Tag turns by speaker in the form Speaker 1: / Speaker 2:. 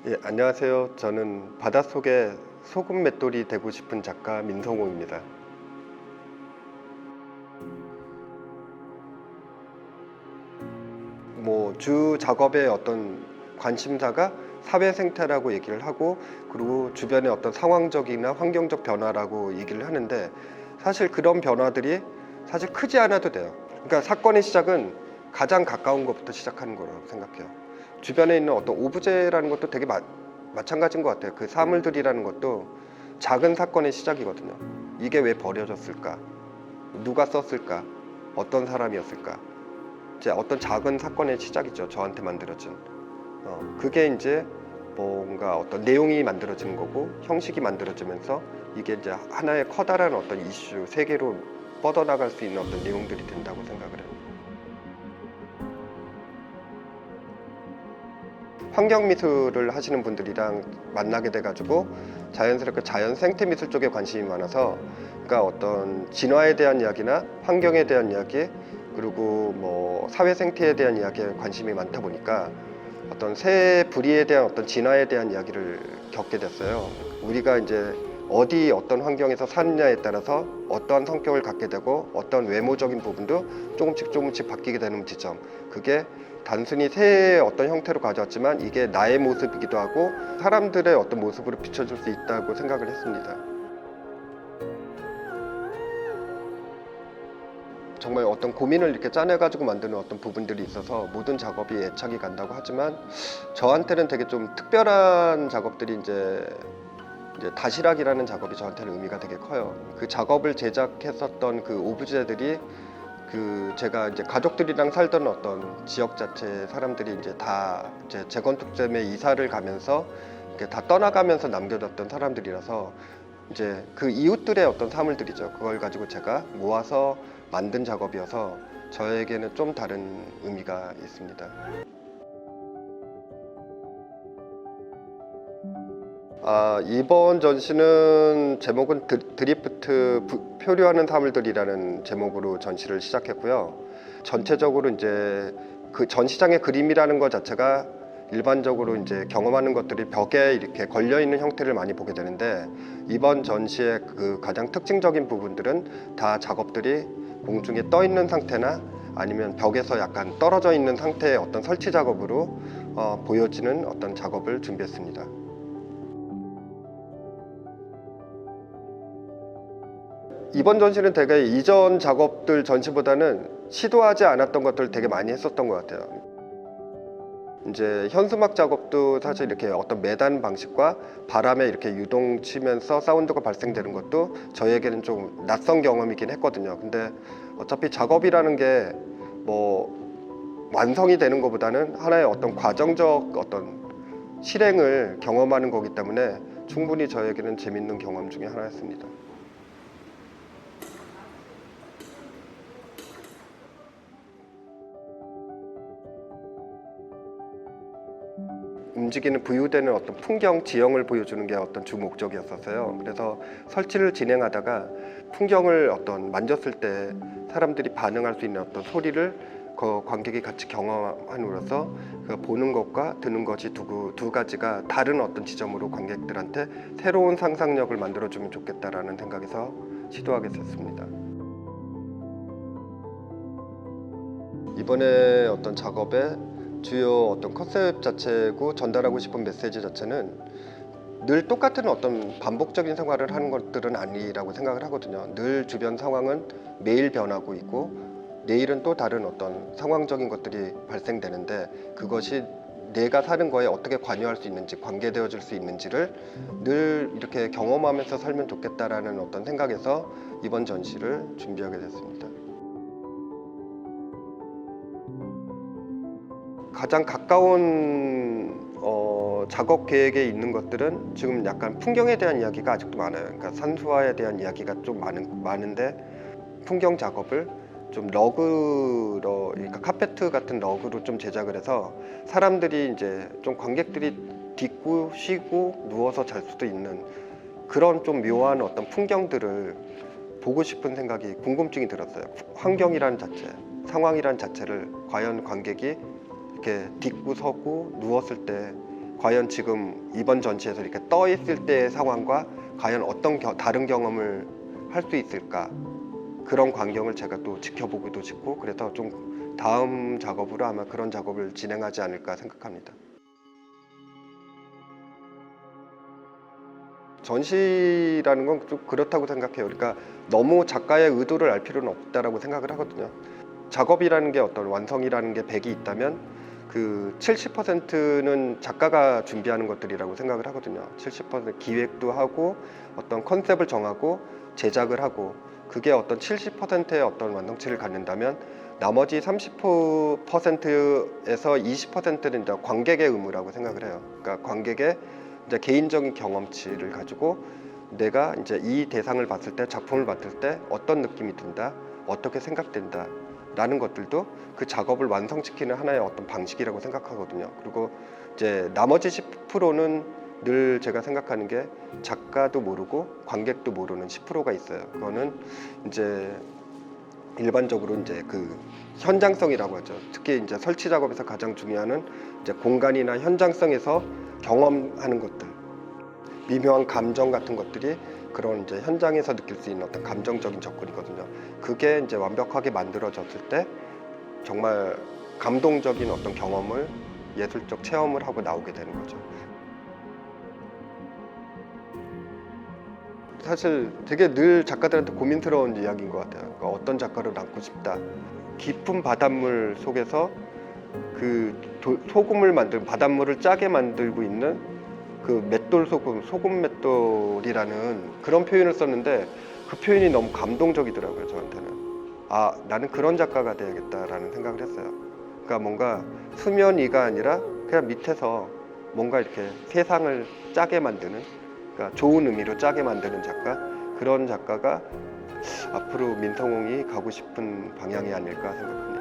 Speaker 1: 예, 안녕하세요. 저는 바닷속의 소금 맷돌이 되고 싶은 작가 민성호입니다. 주 작업의 어떤 관심사가 사회 생태라고 얘기를 하고, 그리고 주변의 어떤 상황적이나 환경적 변화라고 얘기를 하는데, 사실 그런 변화들이 사실 크지 않아도 돼요. 그러니까 사건의 시작은 가장 가까운 것부터 시작하는 거라고 생각해요. 주변에 있는 어떤 오브제라는 것도 되게 마찬가지인 것 같아요. 그 사물들이라는 것도 작은 사건의 시작이거든요. 이게 왜 버려졌을까? 누가 썼을까? 어떤 사람이었을까? 이제 어떤 작은 사건의 시작이죠. 저한테 만들어진. 그게 이제 뭔가 어떤 내용이 만들어지는 거고, 형식이 만들어지면서 이게 이제 하나의 커다란 어떤 이슈, 세계로 뻗어나갈 수 있는 어떤 내용들이 된다고 생각을 해요. 환경미술을 하시는 분들이랑 만나게 돼가지고 자연스럽게 자연 생태 미술 쪽에 관심이 많아서, 그러니까 어떤 진화에 대한 이야기나 환경에 대한 이야기, 그리고 사회 생태에 대한 이야기에 관심이 많다 보니까 어떤 새 부리에 대한 어떤 진화에 대한 이야기를 겪게 됐어요. 우리가 이제 어떤 환경에서 사느냐에 따라서 어떠한 성격을 갖게 되고, 어떤 외모적인 부분도 조금씩 바뀌게 되는 지점, 그게 단순히 새의 어떤 형태로 가져왔지만 이게 나의 모습이기도 하고 사람들의 어떤 모습으로 비춰줄 수 있다고 생각을 했습니다. 정말 어떤 고민을 이렇게 짜내가지고 만드는 어떤 부분들이 있어서 모든 작업이 애착이 간다고 하지만, 저한테는 되게 좀 특별한 작업들이 이제 다시락이라는 작업이 저한테는 의미가 되게 커요. 그 작업을 제작했었던 그 오브제들이, 제가 이제 가족들이랑 살던 어떤 지역 자체 사람들이 이제 다 이제 재건축 때문에 이사를 가면서 이렇게 다 떠나가면서 남겨졌던 사람들이라서, 이제 그 이웃들의 어떤 사물들이죠. 그걸 가지고 제가 모아서 만든 작업이어서 저에게는 좀 다른 의미가 있습니다. 이번 전시는 제목은 드리프트 표류하는 사물들이라는 제목으로 전시를 시작했고요. 전체적으로 이제 그 전시장의 그림이라는 것 자체가 일반적으로 이제 경험하는 것들이 벽에 이렇게 걸려 있는 형태를 많이 보게 되는데, 이번 전시의 그 가장 특징적인 부분들은 다 작업들이 공중에 떠 있는 상태나 아니면 벽에서 약간 떨어져 있는 상태의 어떤 설치 작업으로 보여지는 어떤 작업을 준비했습니다. 이번 전시는 되게 이전 작업들 전시보다는 시도하지 않았던 것들을 되게 많이 했었던 것 같아요. 이제 현수막 작업도 사실 이렇게 어떤 매단 방식과 바람에 이렇게 유동치면서 사운드가 발생되는 것도 저에게는 좀 낯선 경험이긴 했거든요. 근데 어차피 작업이라는 게 완성이 되는 것보다는 하나의 어떤 과정적 어떤 실행을 경험하는 거기 때문에 충분히 저에게는 재밌는 경험 중에 하나였습니다. 움직이는 부유되는 어떤 풍경 지형을 보여주는 게 어떤 주 목적이었었어요. 그래서 설치를 진행하다가 풍경을 어떤 만졌을 때 사람들이 반응할 수 있는 어떤 소리를 그 관객이 같이 경험함으로써 그 보는 것과 듣는 것이 두 가지가 다른 어떤 지점으로 관객들한테 새로운 상상력을 만들어주면 좋겠다라는 생각에서 시도하게 됐습니다. 이번에 어떤 작업에 주요 어떤 컨셉 자체고 전달하고 싶은 메시지 자체는 늘 똑같은 어떤 반복적인 생활을 하는 것들은 아니라고 생각을 하거든요. 늘 주변 상황은 매일 변하고 있고, 내일은 또 다른 어떤 상황적인 것들이 발생되는데, 그것이 내가 사는 거에 어떻게 관여할 수 있는지, 관계되어 줄 수 있는지를 늘 이렇게 경험하면서 살면 좋겠다라는 어떤 생각에서 이번 전시를 준비하게 됐습니다. 가장 가까운 작업 계획에 있는 것들은 지금 약간 풍경에 대한 이야기가 아직도 많아요. 그러니까 산수화에 대한 이야기가 좀 많은데, 풍경 작업을 좀 러그로, 그러니까 카페트 같은 러그로 좀 제작을 해서 사람들이 이제 좀 관객들이 딛고 쉬고 누워서 잘 수도 있는 그런 좀 묘한 어떤 풍경들을 보고 싶은 생각이, 궁금증이 들었어요. 환경이란 자체, 상황이란 자체를 과연 관객이 이렇게 딛고 서고 누웠을 때 과연 지금 이번 전시에서 이렇게 떠 있을 때의 상황과 과연 어떤 다른 경험을 할 수 있을까, 그런 광경을 제가 또 지켜보기도 싶고, 그래서 좀 다음 작업으로 아마 그런 작업을 진행하지 않을까 생각합니다. 전시라는 건 좀 그렇다고 생각해요. 그러니까 너무 작가의 의도를 알 필요는 없다라고 생각을 하거든요. 작업이라는 게, 어떤 완성이라는 게 100이 있다면 그 70%는 작가가 준비하는 것들이라고 생각을 하거든요. 70% 기획도 하고 어떤 컨셉을 정하고 제작을 하고, 그게 어떤 70%의 어떤 완성치를 갖는다면 나머지 30%에서 20%는 이제 관객의 의무라고 생각을 해요. 그러니까 관객의 이제 개인적인 경험치를 가지고 내가 이제 이 대상을 봤을 때, 작품을 봤을 때 어떤 느낌이 든다, 어떻게 생각된다 라는 것들도 그 작업을 완성시키는 하나의 어떤 방식이라고 생각하거든요. 그리고 이제 나머지 10%는 늘 제가 생각하는 게 작가도 모르고 관객도 모르는 10%가 있어요. 그거는 이제 일반적으로 이제 그 현장성이라고 하죠. 특히 이제 설치 작업에서 가장 중요한 이제 공간이나 현장성에서 경험하는 것들, 미묘한 감정 같은 것들이 그런 이제 현장에서 느낄 수 있는 어떤 감정적인 접근이거든요. 그게 이제 완벽하게 만들어졌을 때 정말 감동적인 어떤 경험을, 예술적 체험을 하고 나오게 되는 거죠. 사실 되게 늘 작가들한테 고민스러운 이야기인 것 같아요. 그러니까 어떤 작가를 남고 싶다. 깊은 바닷물 속에서 그 소금을 만들고 바닷물을 짜게 만들고 있는 그 맷돌 소금, 소금 맷돌이라는 그런 표현을 썼는데, 그 표현이 너무 감동적이더라고요, 저한테는. 아, 나는 그런 작가가 돼야겠다라는 생각을 했어요. 그러니까 뭔가 수면 위가 아니라 그냥 밑에서 뭔가 이렇게 세상을 짜게 만드는, 그러니까 좋은 의미로 짜게 만드는 작가, 그런 작가가 앞으로 민성홍이 가고 싶은 방향이 아닐까 생각합니다.